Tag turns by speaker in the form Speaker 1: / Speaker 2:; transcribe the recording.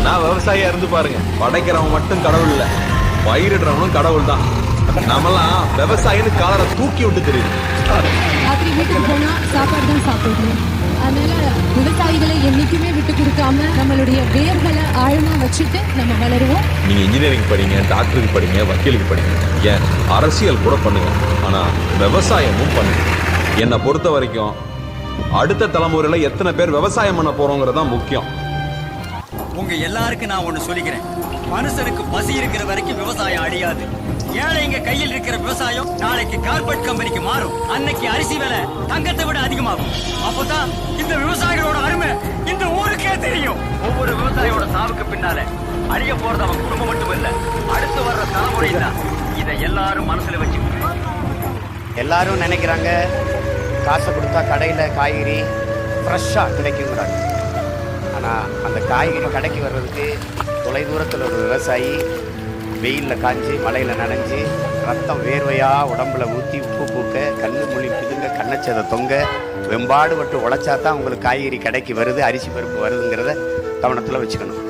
Speaker 1: ஒரு நாள் விவசாயியா இருந்து பாருங்க. படைக்கிறவன் மட்டும் கடவுள் இல்ல, பயிரிடுறவனும் கடவுள் தான். நம்மலாம் விவசாயின்னு காலரை தூக்கி விட்டு தெரியுது.
Speaker 2: ராத்திரி வீட்டுக்கு போனா சாப்பாடு தான் சாப்பிடணும். அதனால விவசாயிகளை என்னைக்குமே விட்டு கொடுக்காம நம்மளுடைய வேர்களை ஆழமா வச்சுட்டு நம்ம வளருவோம்.
Speaker 1: நீங்க இன்ஜினியரிங் படிங்க, டாக்டருக்கு படிங்க, வக்கீலுக்கு படிங்க, ஏன் அரசியல் கூட பண்ணுங்க, ஆனா விவசாயமும் பண்ணுங்க. என்னை பொறுத்த வரைக்கும் அடுத்த தலைமுறையில எத்தனை பேர் விவசாயம் பண்ண போறோங்கிறது தான் முக்கியம்.
Speaker 3: உங்க எல்லாருக்கும் நான் ஒண்ணு சொல்லிக்கிறேன், மனுஷனுக்கு பசி இருக்கிற வரைக்கும் விவசாயம் அழியாது. ஏழைங்க கையில் இருக்கிற விவசாயம் நாளைக்கு கார்பரேட் கம்பெனிக்கு மாறும். அன்னைக்கு அரிசி விலை தங்கத்தை விட அதிகமாகும். அப்பதான் இந்த விவசாயிகளோட அருமை இந்த ஊருக்கே தெரியும். ஒவ்வொரு விவசாயியோட சாவுக்கு பின்னால அழிய போறது அவன் குடும்பம் மட்டும் இல்ல, அடுத்து வர்ற தலைமுறை தான். இதை எல்லாரும் மனசுல வச்சு.
Speaker 4: எல்லாரும் நினைக்கிறாங்க காசை கொடுத்தா கடையில் காய்கறி ஃப்ரெஷ்ஷாக கிடைக்குங்கிறாங்க. ஆனால் அந்த காய்கறி கடைக்கு வர்றதுக்கு தொலைதூரத்தில் ஒரு விவசாயி வெயிலில் காஞ்சி மழையில் நனைஞ்சி ரத்தம் வேர்வையாக உடம்புல ஊற்றி உப்பு பூக்க கண்ணு மொழி பிதுங்க கண்ணச்சதை தொங்க வெம்பாடு பட்டு உழைச்சா தான் உங்களுக்கு காய்கறி கடைக்கு வருது, அரிசி பருப்பு வருதுங்கிறத கவனத்தில் வச்சுக்கணும்.